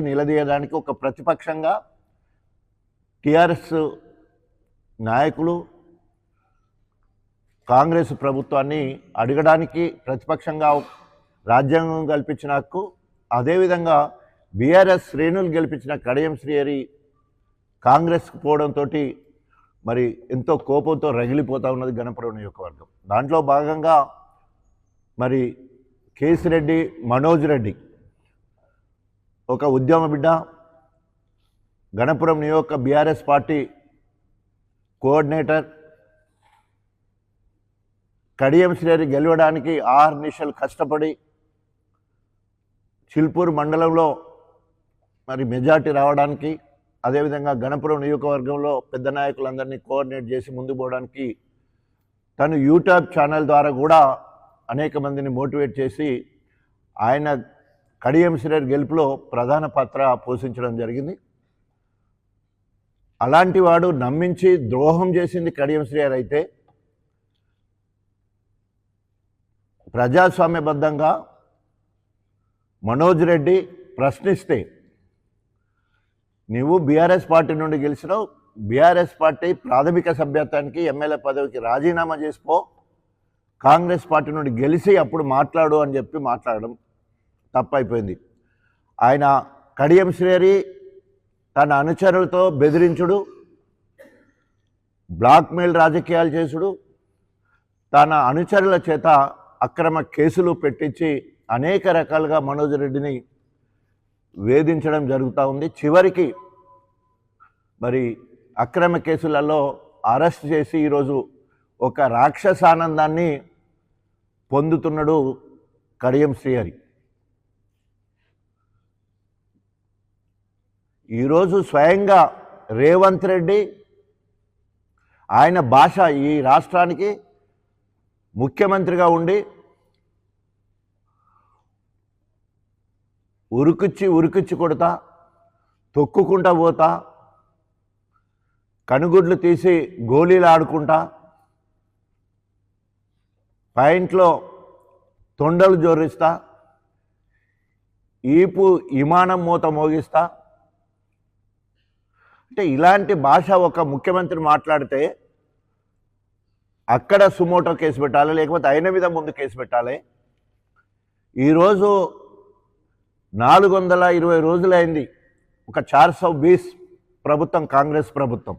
నిలదీయడానికి ఒక ప్రతిపక్షంగా టిఆర్ఎస్ నాయకులు కాంగ్రెస్ ప్రభుత్వాన్ని అడగడానికి ప్రతిపక్షంగా రాజ్యాంగం కల్పించిన హక్కు, అదేవిధంగా బీఆర్ఎస్ శ్రేణులు గెలిపించిన కడియం శ్రీహరి కాంగ్రెస్కు పోవడంతో మరి ఎంతో కోపంతో రగిలిపోతూ ఉన్నది గణపురం నియోజకవర్గం. దాంట్లో భాగంగా మరి కేసిరెడ్డి మనోజ్ రెడ్డి ఒక ఉద్యమ బిడ్డ, గణపురం నియోజక BRS party coordinator, Kadiyam Srihari గెలవడానికి ఆర్నిషలు కష్టపడి చిల్పూర్ మండలంలో మరి మెజార్టీ రావడానికి, అదేవిధంగా గణపురం నియోజకవర్గంలో పెద్ద నాయకులందరినీ కోఆర్డినేట్ చేసి ముందుకు పోవడానికి తను యూట్యూబ్ ఛానల్ ద్వారా కూడా అనేక మందిని మోటివేట్ చేసి ఆయన కడియం శ్రీహరి గెలుపులో ప్రధాన పాత్ర పోషించడం జరిగింది. అలాంటి వాడు నమ్మించి ద్రోహం చేసింది కడియం శ్రీహరి అయితే, ప్రజాస్వామ్యబద్ధంగా మనోజ్ రెడ్డి ప్రశ్నిస్తే, నువ్వు బీఆర్ఎస్ పార్టీ నుండి గెలిచినావు, బీఆర్ఎస్ పార్టీ ప్రాథమిక సభ్యత్వానికి ఎమ్మెల్యే పదవికి రాజీనామా చేసిపో, కాంగ్రెస్ పార్టీ నుండి గెలిచి అప్పుడు మాట్లాడు అని చెప్పి మాట్లాడడం తప్పైపోయింది. ఆయన కడియం శ్రీహరి తన అనుచరులతో బెదిరించుడు, బ్లాక్మెయిల్ రాజకీయాలు చేసుడు, తన అనుచరుల చేత అక్రమ కేసులు పెట్టించి అనేక రకాలుగా మనోజ్ రెడ్డిని వేధించడం జరుగుతూ ఉంది. చివరికి మరి అక్రమ కేసులలో అరెస్ట్ చేసి ఈరోజు ఒక రాక్షసానందాన్ని పొందుతున్నాడు కడియం శ్రీహరి. ఈరోజు స్వయంగా రేవంత్ రెడ్డి ఆయన భాష ఈ రాష్ట్రానికి ముఖ్యమంత్రిగా ఉండి ఉరికిచ్చి కొడతా, తొక్కుకుంటా పోతా, కనుగుడ్లు తీసి గోళీలు ఆడుకుంటా, పాయింట్లో తొండలు జోరిస్తా, ఈపు విమానం మూత మోగిస్తా, అంటే ఇలాంటి భాష ఒక ముఖ్యమంత్రి మాట్లాడితే అక్కడ సుమోటో కేసు పెట్టాలి, లేకపోతే ఆయన మీద ముందు కేసు పెట్టాలి. ఈరోజు 420 రోజులైంది ఒక 420 ప్రభుత్వం, కాంగ్రెస్ ప్రభుత్వం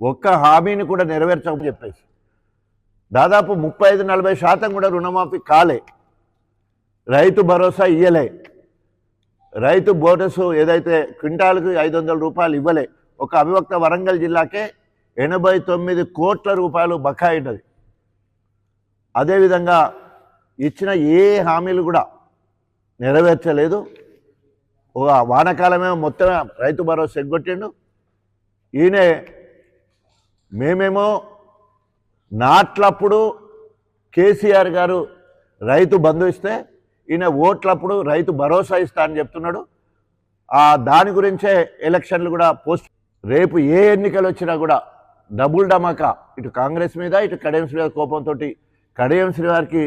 ఒక్క హామీని కూడా నెరవేర్చమని చెప్పేసి దాదాపు 35-40% కూడా రుణమాఫీ కాలే, రైతు భరోసా ఇయ్యలే, రైతు బోనస్ ఏదైతే క్వింటాల్కి 500 రూపాయలు ఇవ్వలే. ఒక అవిభక్త వరంగల్ జిల్లాకే 89 కోట్ల రూపాయలు బకాయి ఉన్నది. అదేవిధంగా ఇచ్చిన ఏ హామీలు కూడా నెరవేర్చలేదు. ఒక వానాకాలమే మొత్తం రైతు భరోసా ఎగ్గొట్టిండు. ఈయనే మేమేమో నాట్లప్పుడు కేసీఆర్ గారు రైతు బంధు ఇస్తే ఈయన ఓట్లప్పుడు రైతు భరోసా ఇస్తా అని చెప్తున్నాడు. దాని గురించే ఎలక్షన్లు కూడా రేపు ఏ ఎన్నికలు వచ్చినా కూడా డబుల్ డమాకా ఇటు కాంగ్రెస్ మీద ఇటు కడియం శ్రీహరి కోపంతో కడియం శ్రీహరికి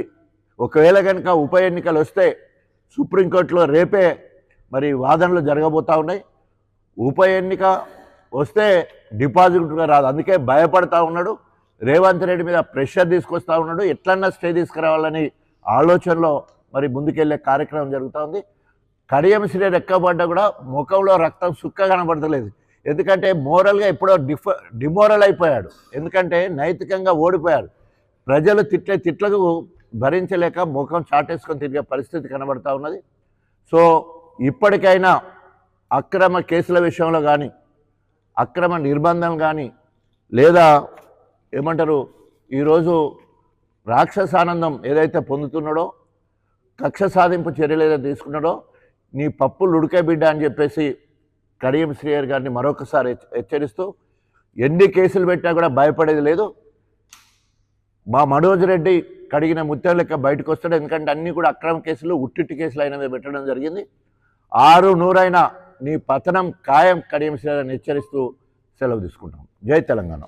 ఒకవేళ కనుక ఉప ఎన్నికలు వస్తే సుప్రీంకోర్టులో రేపే మరి వాదనలు జరగబోతూ ఉన్నాయి. ఉప ఎన్నిక వస్తే డిపాజిట్గా రాదు, అందుకే భయపడతా ఉన్నాడు. రేవంత్ రెడ్డి మీద ప్రెషర్ తీసుకొస్తూ ఉన్నాడు. ఎట్లన్నా స్టే తీసుకురావాలని ఆలోచనలో మరి ముందుకెళ్లే కార్యక్రమం జరుగుతూ ఉంది. కడియం శ్రీహరి ఎక్కబడ్డా కూడా ముఖంలో రక్తం సుక్క కనబడతలేదు. ఎందుకంటే మోరల్గా ఎప్పుడో డిమోరల్ అయిపోయాడు. ఎందుకంటే నైతికంగా ఓడిపోయాడు. ప్రజలు తిట్లకు భరించలేక ముఖం చాటేసుకొని తిరిగే పరిస్థితి కనబడతా ఉన్నది. సో ఇప్పటికైనా అక్రమ కేసుల విషయంలో కానీ, అక్రమ నిర్బంధం కానీ, లేదా ఏమంటారు ఈరోజు రాక్షసానందం ఏదైతే పొందుతున్నాడో, కక్ష సాధింపు చర్యలు ఏదైతే తీసుకున్నాడో, నీ పప్పులు ఉడికే బిడ్డ అని చెప్పేసి కడియం శ్రీహరి గారిని మరొకసారి హెచ్చరిస్తూ, ఎన్ని కేసులు పెట్టినా కూడా భయపడేది లేదు. మా మనోజ్ రెడ్డి కడిగిన ముత్యం లెక్క బయటకు వస్తాడు. ఎందుకంటే అన్నీ కూడా అక్రమ కేసులు, ఉట్టిట్టి కేసులు అయినవి పెట్టడం జరిగింది. 6-100 నీ పతనం ఖాయం కడియం శ్రీహరిని హెచ్చరిస్తూ సెలవు తీసుకుంటాం. జై తెలంగాణ.